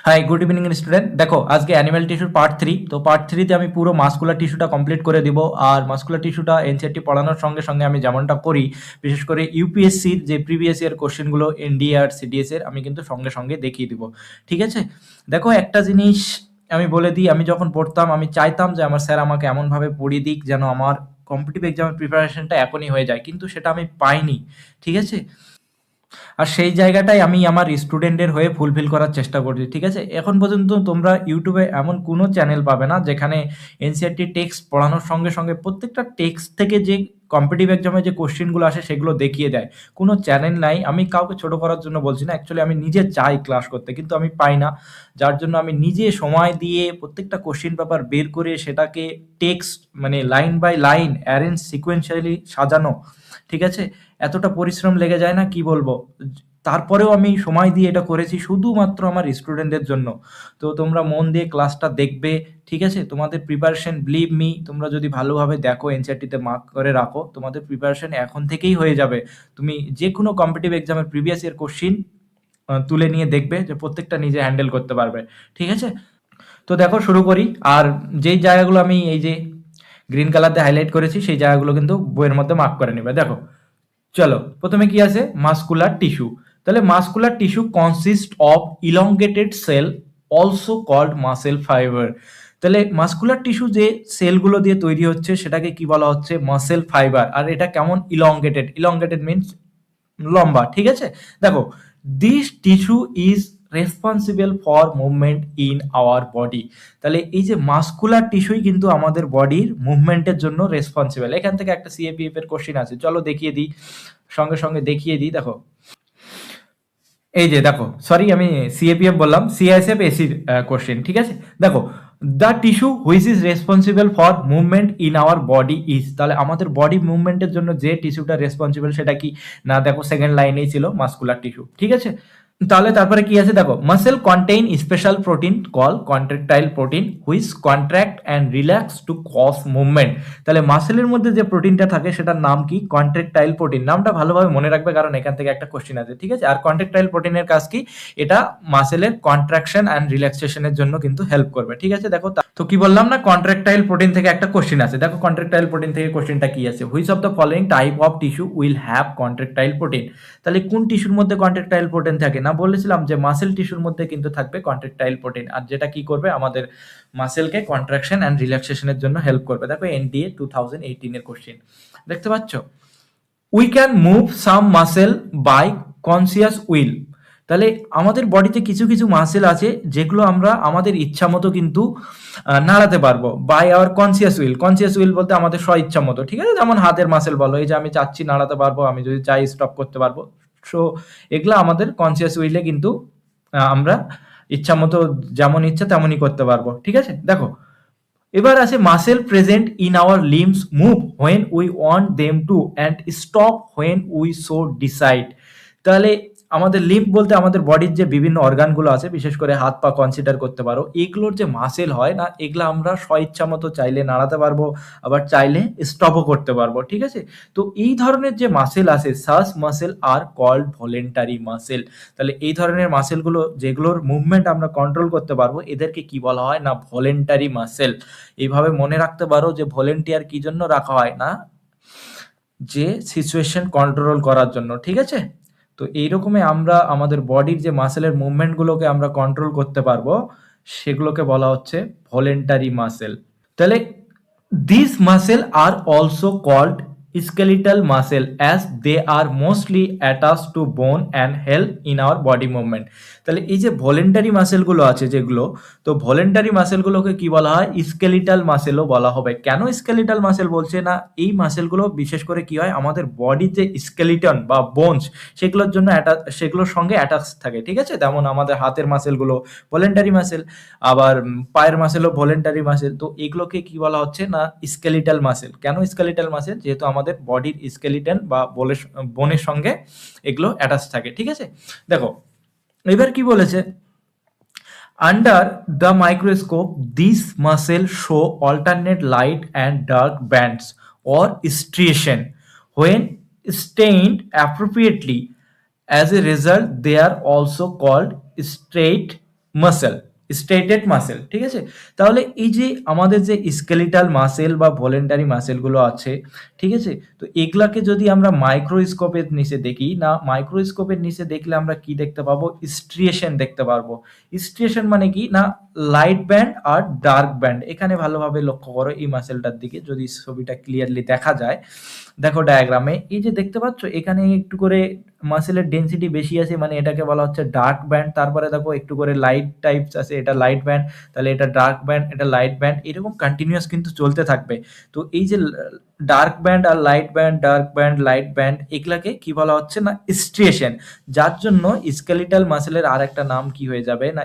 High, good evening student. দেখো আজকে animal টিস্যুর পার্ট 3। তো পার্ট 3তে আমি পুরো মাসকুলার টিস্যুটা কমপ্লিট করে দিব। আর মাসকুলার টিস্যুটা এনসিইআরটি পড়ানোর সঙ্গে সঙ্গে আমি যেমনটা করি, বিশেষ করে ইউপিএসসির যে প্রিভিয়াস ইয়ার কোশ্চেনগুলো এনডিএ আর সিডিএস এর, আমি কিন্তু সঙ্গে সঙ্গে দেখিয়ে দিব। ঠিক আছে? দেখো একটা জিনিস আমি বলে দিই, আমি যখন পড়তাম আমি চাইতাম যে আমার স্যার আমাকে এমনভাবে পড়িয়ে দিক যেন আমার কম্পিটিটিভ এক্সামের প্রিপারেশনটা এখনই হয়ে যায়, কিন্তু সেটা আমি পাইনি। ঠিক আছে? আর সেই জায়গাটাই আমি আমার স্টুডেন্টের হয়ে ফুলফিল করার চেষ্টা করছি। ঠিক আছে? এখন পর্যন্ত তোমরা ইউটিউবে এমন কোনো চ্যানেল পাবে না যেখানে এনসিইআরটি টেক্সট পড়ানোর সঙ্গে সঙ্গে প্রত্যেকটা টেক্সট থেকে যে কম্পিটিটিভ এক্সামে যে কোশ্চেনগুলো আসে সেগুলো দেখিয়ে দেয়। কোনো চ্যানেল নাই। আমি কাউকে ছোট করার জন্য বলছি না, অ্যাকচুয়ালি আমি নিজে চাই ক্লাস করতে, কিন্তু আমি পাই না। যার জন্য আমি নিজে সময় দিয়ে প্রত্যেকটা কোশ্চেন পেপার বের করে সেটাকে টেক্সট মানে line by line arrange sequentially সাজানো। ঠিক আছে? এতটা পরিশ্রম লেগে যায় না, কি বলবো। তারপরেও আমি সময় দিয়ে এটা করেছি শুধুমাত্র আমার স্টুডেন্টদের জন্য। তো তোমরা মন দিয়ে ক্লাসটা দেখবে। ঠিক আছে? তোমাদের প্রিপারেশন, বিলিভ মি, তোমরা যদি ভালোভাবে দেখো, এনসিইআরটিতে মার্ক করে রাখো, তোমাদের প্রিপারেশন এখন থেকেই হয়ে যাবে। তুমি যে কোনো কম্পিটিটিভ এক্সামের প্রিভিয়াস ইয়ার কোশ্চিন তুলে নিয়ে দেখবে যে প্রত্যেকটা নিজে হ্যান্ডেল করতে পারবে। ঠিক আছে? তো দেখো শুরু করি। আর যেই জায়গাগুলো আমি এই যে গ্রিন কালার দিয়ে হাইলাইট করেছি সেই জায়গাগুলো কিন্তু বইয়ের মধ্যে মার্ক করে নেবে। দেখো, চলো প্রথমে কি আছে, মাসকুলার টিস্যু। তাহলে muscular tissue consist of elongated cell, also called muscle fibre. তাহলে মাসকুলার টিস্যু যে সেলগুলো দিয়ে তৈরি হচ্ছে সেটাকে কি বলা হচ্ছে, মাসেল ফাইবার। আর এটা কেমন, ইলংগেটেড। ইলংগেটেড মিনস লম্বা। ঠিক আছে? দেখো, this tissue is responsible for movement in our body. তাহলে এই যে মাসকুলার টিস্যুই কিন্তু আমাদের বডির মুভমেন্টের জন্য রেসপন্সিবল। এখান থেকে একটা সিএপিএফ এর কোশ্চেন আছে, চলো দেখিয়ে দিই, সঙ্গে সঙ্গে দেখিয়ে দিই। দেখো এই যে দেখো, সরি আমি সিএপিএফ বললাম, সিআইএসএফ এসির কোশ্চেন। ঠিক আছে? দেখো, the tissue which is responsible for movement in our body is. তাহলে আমাদের বডি মুভমেন্টের জন্য যে টিস্যুটা রেসপন্সিবল সেটা কি না, দেখো সেকেন্ড লাইনেই ছিল, মাসকুলার টিস্যু। ঠিক আছে? তাহলে তারপরে কি আছে দেখো, muscle contain special protein call contractile protein which contract and relax to cause movement. তাহলে মাসেলের মধ্যে যে প্রোটিনটা থাকে সেটার নাম কি, কন্ট্রাকটাইল প্রোটিন। নামটা ভালোভাবে মনে রাখবে কারণ এখান থেকে একটা কোশ্চেন আছে। ঠিক আছে? আর কন্ট্রাকটাইল প্রোটিনের কাজ কি, এটা মাসেলের কন্ট্রাকশন অ্যান্ড রিল্যাক্সেশনের জন্য কিন্তু হেল্প করবে। ঠিক আছে? দেখো তো কি বললাম না, কন্ট্রাকটাইল প্রোটিন থেকে একটা কোশ্চেন আছে। দেখো কন্ট্রাকটাইল প্রোটিন থেকে কোশ্চেনটা কি আছে, which of the following type of tissue will have contractile protein. তাহলে কোন টিস্যুর মধ্যে কন্ট্রাকটাইল প্রোটিন থাকে, না বলেছিলাম যে মাসেল টিস্যুর মধ্যে কিন্তু থাকবে কন্ট্রাকটাইল প্রোটিন, আর যেটা কি করবে আমাদের মাসেলকে কন্ট্রাকশন অ্যান্ড রিল্যাক্সেশনের জন্য হেল্প করবে। দেখো এনডিএ 2018 এর কোশ্চেন দেখতে পাচ্ছ। We can move some muscle by conscious will. তাহলে আমাদের বডিতে কিছু কিছু মাসেল আছে যেগুলো আমরা আমাদের ইচ্ছা মতো কিন্তু নাড়াতে পারবো, by our conscious will. Conscious will বলতে আমাদের স্ব ইচ্ছা মতো। ঠিক আছে? যেমন হাতের মাসেল বলো, এই যে আমি চাচ্ছি নাড়াতে পারবো, আমি যদি চাই স্টপ করতে পারবো। সো এগুলো আমাদের কনসিয়াস উইলে কিন্তু আমরা ইচ্ছা মতো যেমন ইচ্ছা তেমনই করতে পারবো। ঠিক আছে? দেখো এবার আছে muscle present in our limbs move when we want them to and stop when we so decide. তাহলে আমাদের লিম্ব বলতে আমাদের বডির যে বিভিন্ন অর্গানগুলো আছে, বিশেষ করে হাত পা কনসিডার করতে পারো, এগুলোর যে মাসেল হয় না, এগুলো আমরা স্বইচ্ছা মতো চাইলে নাড়াতে পারবো, আবার চাইলে স্টপও করতে পারবো। ঠিক আছে? তো এই ধরনের যে মাসেল আছে, সাস মাসেল আর কল্ড ভলেন্টারি মাসেল। তাহলে এই ধরনের মাসেলগুলো যেগুলোর মুভমেন্ট আমরা কন্ট্রোল করতে পারবো এদেরকে কি বলা হয় না, ভলেন্টারি মাসেল। এইভাবে মনে রাখতে পারো যে ভলেন্টিয়ার কি জন্য রাখা হয় না, যে সিচুয়েশন কন্ট্রোল করার জন্য। ঠিক আছে? তো এইরকমই আমরা আমাদের বডির যে মাসেলের মুভমেন্টগুলোকে আমরা কন্ট্রোল করতে পারবো, সেগুলোকে বলা হচ্ছে ভলেন্টারি মাসেল। তাহলে these muscle are also called skeletal muscle as they are mostly attached to bone and help in our body movement। তাহলে এই যে ভলেন্টারি মাসেলগুলো আছে যেগুলো, তো ভলেন্টারি মাসেলগুলোকে কি বলা হয়, স্কেলিটাল মাসেলও বলা হবে। কেন স্কেলিটাল মাসেল বলছে না, এই মাসেলগুলো বিশেষ করে কি হয়, আমাদের বডির যে স্কেলিটন বা বোনস সেগুলোর জন্য সেগুলোর সঙ্গে অ্যাটাচ থাকে। ঠিক আছে? যেমন আমাদের হাতের মাসেলগুলো ভলেন্টারি মাসেল, আবার পায়ের মাসেলও ভলেন্টারি মাসেল। তো এগুলোকে কি বলা হচ্ছে না, স্কেলিটাল মাসেল। কেন স্কেলিটাল মাসেল, যেহেতু আমাদের বডির স্কেলিটন বা বোনের সঙ্গে এগুলো অ্যাটাচ থাকে। ঠিক আছে? দেখো এবার কি বলেছে, under the microscope this muscle show alternate light and dark bands or striation when stained appropriately. As a result, they are also called straight মাসেল, স্ট্রেটেড মাসেল, ঠিক আছে? তাহলে এই যে আমাদের যে স্কেলিটাল মাসেল বা ভলেন্টারি মাসেলগুলো আছে, ঠিক আছে? তো এগুলাকে যদি আমরা মাইক্রোস্কোপের নিচে দেখি, না মাইক্রোস্কোপের নিচে দেখলে আমরা কি দেখতে পাবো? স্ট্রিয়েশন দেখতে পারবো। স্ট্রিয়েশন মানে কি? না লাইট ব্যান্ড আর ডার্ক ব্যান্ড। এখানে ভালোভাবে লক্ষ্য করো এই মাসেলটার দিকে, যদি ছবিটা ক্লিয়ারলি দেখা যায়। দেখো ডায়াগ্রামে এই যে দেখতে পাচ্ছ এখানে একটু করে মাসেলের ডেনসিটি বেশি আছে, মানে এটাকে বলা হচ্ছে ডার্ক ব্যান্ড। তারপরে দেখো একটু করে লাইট টাইপস আছে, এটা লাইট ব্যান্ড, তাহলে এটা ডার্ক ব্যান্ড, এটা লাইট ব্যান্ড, এরকম কন্টিনিউয়াস কিন্তু চলতে থাকবে। তো এই যে ডার্ক ব্যান্ড আর light band, dark band, light band, এগুলাকে কি বলা হচ্ছে? না স্ট্রিয়েশন। যার জন্য স্কেলিটাল মাসেলের আর একটা নাম কি হয়ে যাবে? না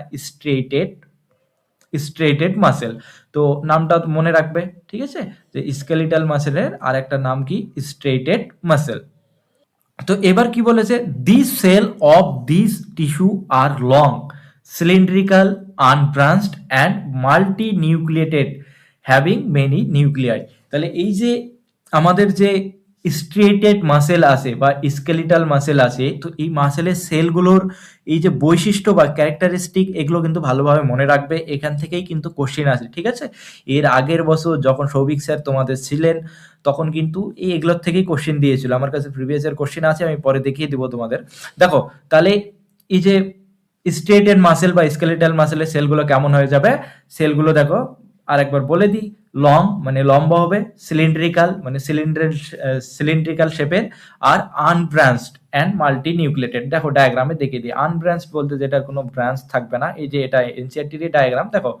স্ট্রেটেড মাসেল। তো নামটা মনে রাখবে, ঠিক আছে? যে স্কেলিটাল মাসেলের আর একটা নাম কি? Striated muscle. তো এবার কি বলেছে? This cell of this tissue are long, cylindrical, unbranched and multinucleated, having many nuclei. তাহলে এই যে আমাদের যে স্ট্রেটেড মাসেল আছে বা স্কেলিটাল মাসেল আছে, তো এই মাসেলের সেলগুলোর এই যে বৈশিষ্ট্য বা ক্যারেক্টারিস্টিক, এগুলো কিন্তু ভালোভাবে মনে রাখবে। এখান থেকেই কিন্তু কোশ্চেন আসে, ঠিক আছে? এর আগের বছর যখন সৌভিক স্যার তোমাদের ছিলেন, তখন কিন্তু এগুলোর থেকেই কোশ্চেন দিয়েছিল। আমার কাছে প্রিভিয়াস ইয়ার কোশ্চেন আছে, আমি পরে দেখিয়ে দিব তোমাদের। দেখো তাহলে এই যে স্ট্রেটেড মাসেল বা স্কেলেটাল মাসেলের সেলগুলো কেমন হয়ে যাবে? সেলগুলো দেখো আরেকবার বলে দিই। লং মানে লম্বা হবে, সিলিন্ড্রিক্যাল মানে সিলিন্ড্রিক্যাল শেপের, আর আনব্রাঞ্চড অ্যান্ড মাল্টি নিউক্লিয়েটেড। দেখো ডায়াগ্রামে দেখিয়ে দিই। আনব্রাঞ্চড বলতে যেটার কোনো ব্রাঞ্চ থাকবে না। এই যে এটা এনসিইআরটির ডায়াগ্রাম, দেখো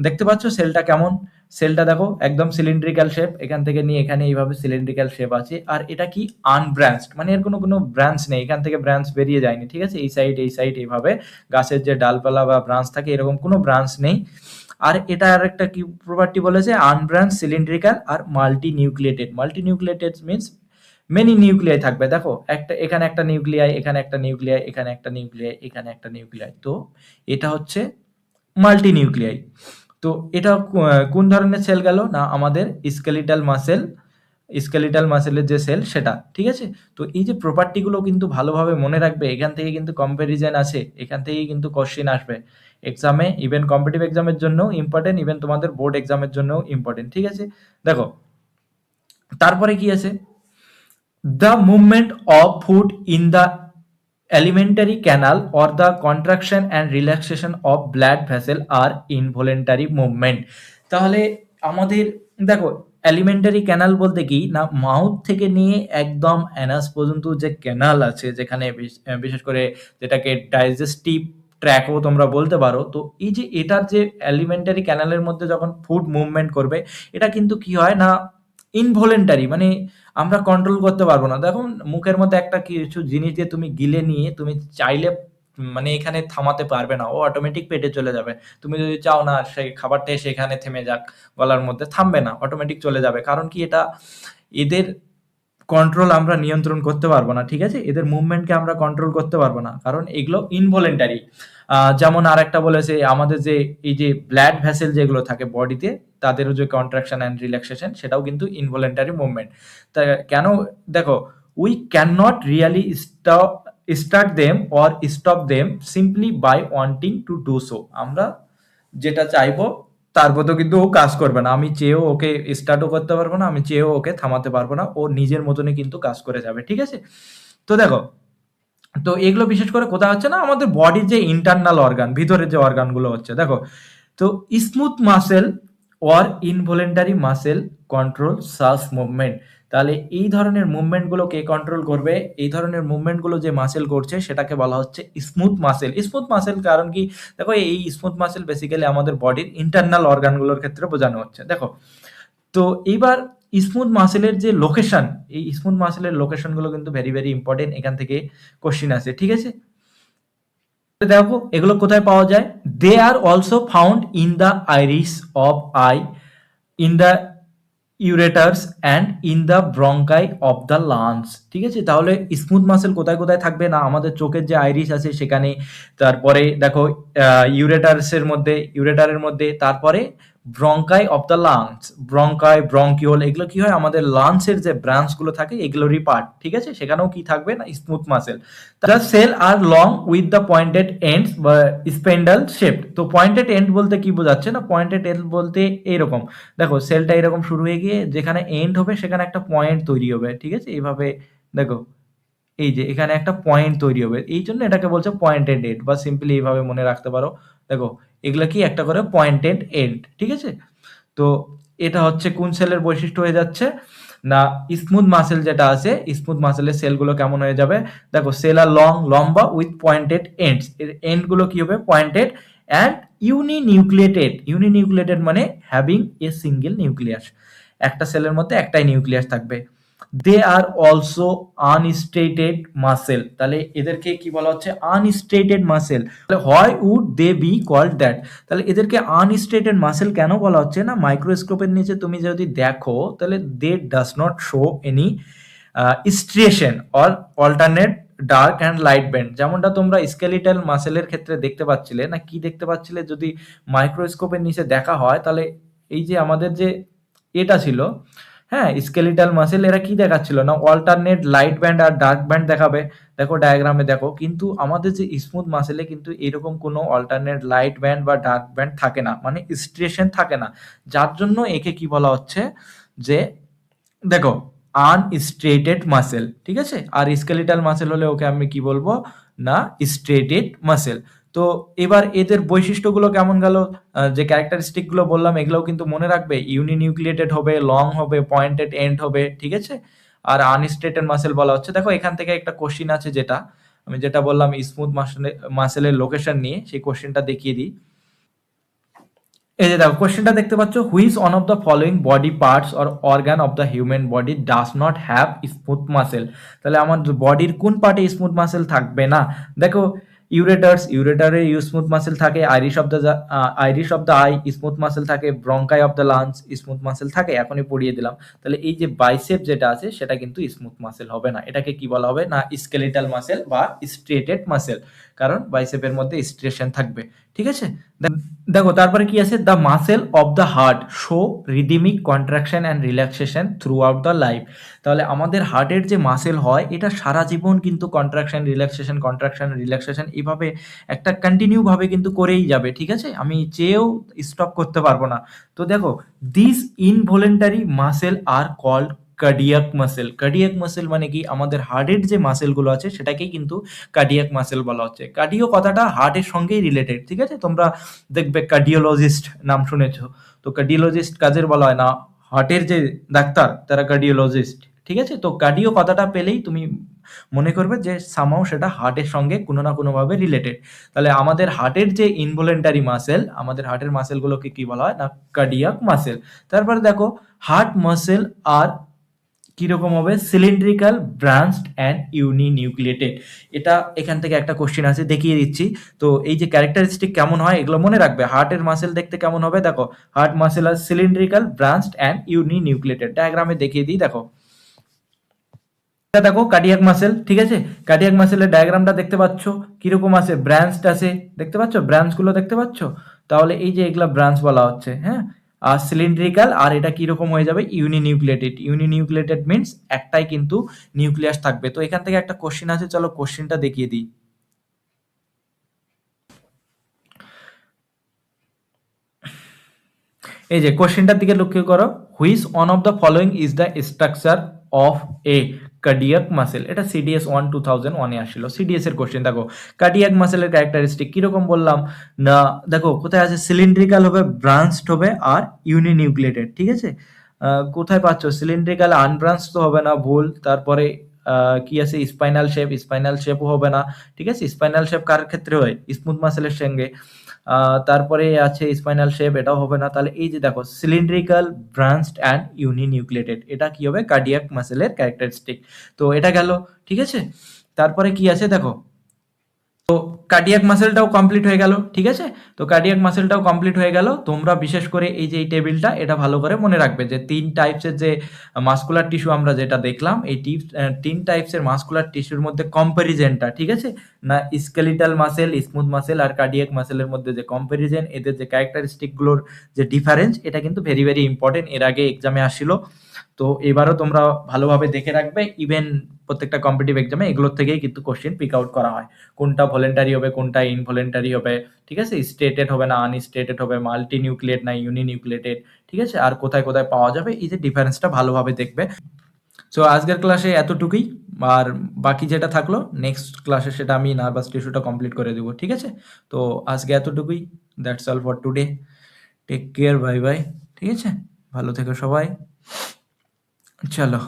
দেখতে পাচ্ছ সেলটা কেমন? সেলটা দেখো একদম সিলিন্ড্রিক্যাল শেপ, এখান থেকে নিয়ে এখানে এইভাবে সিলিন্ড্রিক্যাল শেপ আছে। আর এটা কি? আনব্রাঞ্চড, মানে এর কোনো ব্রাঞ্চ নেই, এখান থেকে ব্রাঞ্চ বেরিয়ে যায়নি, ঠিক আছে? এই সাইড এইভাবে গাছের যে ডালপালা বা ব্রাঞ্চ থাকে, এরকম কোনো ব্রাঞ্চ নেই। আর এটা আর একটা কি প্রপার্টি বলেছে? আনব্রাঞ্চ, সিলিন্ড্রিক্যাল আর multinucleated. Multinucleated means many nuclei থাকবে। দেখো একটা এখানে একটা নিউক্লিয়াই, এখানে একটা নিউক্লিয়াই, এখানে একটা নিউক্লিয়াই, এখানে একটা নিউক্লিয়াই। তো এটা হচ্ছে মাল্টি নিউক্লিয়াই। তো এটা কোন ধরনের সেল গেল? না আমাদের স্কেলিটাল মাসেল, স্কেলিটাল মাসেলের যে সেল সেটা, ঠিক আছে? তো এই যে প্রপার্টিগুলো কিন্তু ভালোভাবে মনে রাখবে। এখান থেকে কিন্তু কম্প্যারিজন আছে, এখান থেকেই কিন্তু কোশ্চেন আসবে এক্সামে, ইভেন কম্পিটিটিভ এক্সামের জন্য ইম্পর্টেন্ট, ইভেন তোমাদের বোর্ড এক্সামের জন্য ইম্পর্টেন্ট, ঠিক আছে? দেখো তারপরে কি আছে? The movement of food in the alimentary canal or the contraction and relaxation of blood vessel are involuntary movement। তাহলে আমাদের দেখো alimentary canal বলতে কি? না মাউথ থেকে নিয়ে একদম অ্যানাস পর্যন্ত যে ক্যানাল আছে, যেখানে বিশেষ করে যেটাকে ডাইজেস্টিভ ট্র্যাকও তোমরা বলতে পারো। তো এই যে এটার যে alimentary ক্যানালের মধ্যে যখন ফুড মুভমেন্ট করবে, এটা কিন্তু কি হয় না ইনভলেন্টারি, মানে আমরা কন্ট্রোল করতে পারবো না। দেখো মুখের মধ্যে একটা কিছু জিনিস দিয়ে তুমি গিলে নিয়ে তুমি চাইলে মানে এখানে থামাতে পারবে না, ও অটোমেটিক পেটে চলে যাবে। তুমি যদি চাও না সেই খাবারটা সেখানে থেমে যাক গলার মধ্যে, থামবে না, অটোমেটিক চলে যাবে। কারণ কি? এটা এদের কন্ট্রোল আমরা নিয়ন্ত্রণ করতে পারবো না, ঠিক আছে? এদের মুভমেন্টকে আমরা কন্ট্রোল করতে পারবো না, কারণ এগুলো ইনভলেন্টারি। যেমন আর একটা বলেছে আমাদের যে এই যে ব্লাড ভেসেল যেগুলো থাকে বডিতে, তাদেরও যে কন্ট্রাকশন অ্যান্ড রিল্যাক্সেশন, সেটাও কিন্তু ইনভলেন্টারি মুভমেন্ট। তা কেন? দেখো we can not really start them or stop them simply by wanting to do so. আমরা যেটা চাইবো তার মতো কিন্তু ও কাজ করবে না। আমি চেয়েও ওকে স্টার্টও করতে পারবো না, আমি চেয়েও ওকে থামাতে পারবো না। ও নিজের মতনই কিন্তু কাজ করে যাবে, ঠিক আছে? তো দেখো, তো এগুলো বিশেষ করে কোথায় হচ্ছে? না আমাদের বডির যে ইন্টারনাল অর্গান, ভিতরের যে অর্গানগুলো হচ্ছে। দেখো তো smooth muscle or involuntary muscle control such movement. তাহলে এই ধরনের মুভমেন্টগুলো কে কন্ট্রোল করবে? এই ধরনের মুভমেন্টগুলো যে মাসেল করছে সেটাকে বলা হচ্ছে স্মুথ মাসেল। স্মুথ মাসেল কারণ কি? দেখো এই স্মুথ মাসেল বেসিক্যালি আমাদের বডির ইন্টারনাল অর্গানগুলোর ক্ষেত্রে বোঝানো হচ্ছে। দেখো তো এইবার স্মুথ মাসেলের যে লোকেশন, এই স্মুথ মাসেলের লোকেশনগুলো কিন্তু ভেরি ভেরি ইম্পর্টেন্ট, এখান থেকে কোশ্চিন আসে, ঠিক আছে? দেখো এগুলো কোথায় পাওয়া যায়? They are also found in the iris of eye, in the ureters and in the bronchi of the lungs, ঠিক আছে? তাহলে স্মুথ মাসেল কোথায় কোথায় থাকবে? না আমাদের চোখের যে আইরিস আছে সেখানে, তারপরে দেখো ইউরেটার্সের মধ্যে, ইউরেটারের মধ্যে, তারপরে ব্রঙ্কাই অফ দ্য লাংস, ব্রঙ্কাই, ব্রঙ্কিওল, এগুলো কি হয় আমাদের লাংসের যে ব্রাঞ্চগুলো থাকে এগুলোরই পার্ট, ঠিক আছে? সেখানেও কি থাকবে না smooth muscle. The cell are long with the pointed ends বা স্পেন্ডাল শেপড। তো পয়েন্টেড এন্ড বলতে কি বোঝাচ্ছে না, পয়েন্টেড এন্ড বলতে এইরকম, দেখো সেলটা এরকম শুরু হয়ে গিয়ে যেখানে এন্ড হবে সেখানে একটা পয়েন্ট তৈরি হবে, ঠিক আছে? এইভাবে দেখো, এই যে এখানে একটা পয়েন্ট তৈরি হবে, এই জন্য এটাকে বলছে পয়েন্টেড এন্ড, বা সিম্পলি এইভাবে মনে রাখতে পারো। দেখো এগুলা কি একটা করে পয়েন্টেড এন্ড, ঠিক আছে? তো এটা হচ্ছে কোন সেলের বৈশিষ্ট্য হয়ে যাচ্ছে না, স্মুথ মাসেল যেটা আছে, স্মুথ মাসেলের সেলগুলো কেমন হয়ে যাবে, দেখো সেল আর লং, লম্বা, উইথ পয়েন্টেড এন্ডস, এর এন্ড গুলো কি হবে পয়েন্টেড, অ্যান্ড ইউনিনিউক্লিয়েটেড, ইউনিনিউক্লিয়েটেড মানে হ্যাভিং এ সিঙ্গেল নিউক্লিয়াস, একটা সেলের মধ্যে একটাই নিউক্লিয়াস থাকবে। দে আর অলসো আনস্টেটেড মাসেল, তাহলে এদেরকে কি বলা হচ্ছে আনস্টেটেড মাসেল। তাহলে why would they be called that, তাহলে এদেরকে আনস্টেটেড মাসেল কেন বলা হচ্ছে না, মাইক্রোস্কোপের নিচে তুমি যদি দেখো তাহলে they does not show any striation or alternate dark and light band, যেমনটা তোমরা স্কেলিটাল মাসেলের ক্ষেত্রে দেখতে পাচ্ছিলে না, কি দেখতে পাচ্ছিলে, যদি মাইক্রোস্কোপের নিচে দেখা হয় তাহলে এই যে আমাদের যে এটা ছিল, হ্যাঁ স্কেলিটাল মাসেল, এরা কি দেখাচ্ছিল না অল্টারনেট লাইট ব্যান্ড আর ডার্ক ব্যান্ড দেখাবে, দেখো ডায়াগ্রামে দেখো, কিন্তু আমাদের যে স্মুথ মাসেলে কিন্তু এরকম কোনো অল্টারনেট লাইট ব্যান্ড বা ডার্ক ব্যান্ড থাকে না, মানে স্ট্রিয়েশন থাকে না, যার জন্য একে কি বলা হচ্ছে যে দেখো আনস্ট্রেটেড মাসেল, ঠিক আছে? আর স্কেলিটাল মাসেল হলে ওকে আমি কি বলবো না স্ট্রেটেড মাসেল। তো এবার এদের বৈশিষ্ট্যগুলো কেমন গেল, যে ক্যারেক্টারিস্টিক গুলো বললাম এগুলোও কিন্তু মনে রাখবে, ইউনিনিউক্লিয়েটেড হবে, লং হবে, পয়েন্টেড এন্ড হবে, ঠিক আছে? আর আনস্ট্রেটেড মাসেল বলা হচ্ছে, দেখো এখান থেকে একটা কোশ্চিন আছে, যেটা আমি যেটা বললাম স্মুথ মাসেলের লোকেশন নিয়ে, সেই কোশ্চেনটা দেখিয়ে দিই। এই যে দেখো কোশ্চেনটা দেখতে পাচ্ছ, which on of the following body parts or organ of the human body does not have smooth muscle, তাহলে আমার বডির কোন পার্টে স্মুথ মাসেল থাকবে না, দেখো ইউরেটার্স, ইউরেটারে স্মুথ মাসেল থাকে, iris of the eye smooth muscle থাকে, bronchi of the lungs smooth muscle থাকে, এখনই পড়িয়ে দিলাম। তাহলে এই যে বাইসেপ যেটা আছে সেটা কিন্তু স্মুথ মাসেল হবে না, এটাকে কি বলা হবে না স্কেলিটাল মাসেল বা স্ট্রেটেড মাসেল, কারণ বাইসেপের মধ্যে স্ট্রেশন থাকবে, ঠিক আছে? দেখো তারপরে কি আছে, the muscle of the heart show rhythmic contraction and relaxation through out the life, তাহলে আমাদের হার্টের যে মাসেল হয় এটা সারা জীবন কিন্তু কন্ট্রাকশন রিল্যাক্সেশন এইভাবে একটা কন্টিনিউ ভাবে কিন্তু করেই যাবে, ঠিক আছে? আমি চেয়েও স্টপ করতে পারবো না। তো দেখো this involuntary muscle R called cardiac muscle, cardiac muscle মানে কি আমাদের হার্টের যে মাসেলগুলো আছে সেটাকেই কিন্তু কার্ডিয়াক মাসেল বলা হচ্ছে। কার্ডিও কথাটা হার্টের সঙ্গেই রিলেটেড, ঠিক আছে? তোমরা দেখবে কার্ডিওলজিস্ট নাম শুনেছো, তো কার্ডিওলজিস্ট কাজের বলা হয় না, হার্টের যে ডাক্তার তারা কার্ডিওলজিস্ট, ঠিক আছে? তো কার্ডিও কথাটা পেলেই তুমি মনে করবে যে সামহাও সেটা হার্টের সঙ্গে কোনো না কোনোভাবে রিলেটেড। তাহলে আমাদের হার্টের যে ইনভলেন্টারি মাসেল, আমাদের হার্টের মাসেলগুলোকে কি বলা হয় না কার্ডিয়াক মাসেল। তারপরে দেখো হার্ট মাসেল আর কিরকম হবে সিলিন্ড্রিক্যাল ব্রাঞ্চড অ্যান্ড ইউনিনিউক্লিয়েটেড, এটা এখান থেকে একটা কোশ্চেন আছে দেখিয়ে দিচ্ছি। তো এই যে ক্যারেক্টারিস্টিক কেমন হয় এগুলো মনে রাখবে, হার্টের মাসেল দেখতে কেমন হবে, দেখো হার্ট মাসেল আর সিলিন্ড্রিক্যাল ব্রাঞ্চড অ্যান্ড ইউনিনিউক্লিয়েটেড, ডায়াগ্রামে দেখিয়ে দিই। দেখো এটা দেখো কার্ডিয়াক মাসেল, ঠিক আছে? কার্ডিয়াক মাসেলের ডায়াগ্রামটা দেখতে পাচ্ছ কিরকম আছে, ব্রাঞ্চড আছে, দেখতে পাচ্ছ ব্রাঞ্চ গুলো দেখতে পাচ্ছ, তাহলে এই যে এগুলা ব্রাঞ্চ বলা হচ্ছে, হ্যাঁ? আর সিলিন্ড্রিক্যাল, আর এটা কিরকম হয়ে যাবে ইউনিনিউক্লিয়েটেড, ইউনিনিউক্লিয়েটেড মিন্স একটাই কিন্তু নিউক্লিয়াস থাকবে। তো এখান থেকে একটা কোশ্চেন আছে, চলো কোশ্চেনটা দেখিয়ে দিই। এই যে কোশ্চেনটার দিকে লক্ষ্য করো, which one of the following is the structure of A cardiac muscle, এটা সিডিএস 2001 আসছিল, সিডিএস এর কোশ্চেন। দেখো কার্ডিয়াক মাসেলের ক্যারেক্টারিস্টিক কিরকম বললাম না, দেখো কোথায় আছে সিলিন্ড্রিক্যাল হবে, ব্রাঞ্চড হবে আর ইউনিনিউক্লিয়েটেড, ঠিক আছে? কোথায় পাচ্ছ সিলিন্ড্রিক্যাল, আনব্রাঞ্চ তো হবে না, ভুল। তারপরে কি আছে স্পাইনাল শেপ, স্পাইনাল শেপও হবে না, ঠিক আছে? স্পাইনাল শেপ কার ক্ষেত্রে হয় স্মুথ মাসেলের সঙ্গে। তারপরে আছে স্পাইনাল শেপ, এটাও হবে না। তাহলে এই যে দেখো সিলিন্ড্রিক্যাল ব্রাঞ্চড অ্যান্ড ইউনিনিউক্লিয়েটেড, এটা কি হবে কার্ডিয়াক মাসেলের ক্যারেক্টারিস্টিক। তো এটা গেল, ঠিক আছে? তারপরে কি আছে দেখো, কার্ডিয়াক মাসেলটাও কমপ্লিট হয়ে গেল, ঠিক আছে? তো কার্ডিয়াক মাসেলটাও কমপ্লিট হয়ে গেল। তোমরা বিশেষ করে এই যে এই টেবিলটা এটা ভালো করে মনে রাখবে যে ৩ টাইপসের যে মাসকুলার টিস্যু আমরা যেটা দেখলাম, এই ৩ টাইপসের মাসকুলার টিস্যুর মধ্যে কম্প্যারিজনটা, ঠিক আছে? না স্কেলিটাল মাসেল, স্মুথ মাসেল আর কার্ডিয়াক মাসেলের মধ্যে যে কম্প্যারিজন, এদের যে ক্যারেক্টারিস্টিকগুলোর যে ডিফারেন্স, এটা কিন্তু ভেরি, ভেরি ইম্পর্টেন্ট। এর আগে এক্সামে আসছিল। তো এবারও তোমরা ভালোভাবে দেখে রাখবে। ইভেন প্রত্যেকটা কম্পিটিটিভ এক্সামে এগুলোর থেকেই কিন্তু কোশ্চেন পিক আউট করা হয়। কোনটা ভলেন্টারি হবে, কোনটা ইনভলেন্টারি হবে, ঠিক আছে? স্টেটেড হবে না আনস্টেটেড হবে, মাল্টি নিউক্লিয়েট না ইউনি নিউক্লিয়েটেড, ঠিক আছে? আর কোথায়, কোথায় পাওয়া যাবে, এই যে ডিফারেন্সটা ভালোভাবে দেখবে। সো আজকের ক্লাসে এতটুকুই। আর বাকি যেটা থাকলো নেক্সট ক্লাসে সেটা আমি নার্ভাস টিস্যুটা কমপ্লিট করে দেবো, ঠিক আছে? তো আজকে এতটুকুই। That's all for today. Take care, bye bye, ঠিক আছে? ভালো থেকো সবাই। চলো।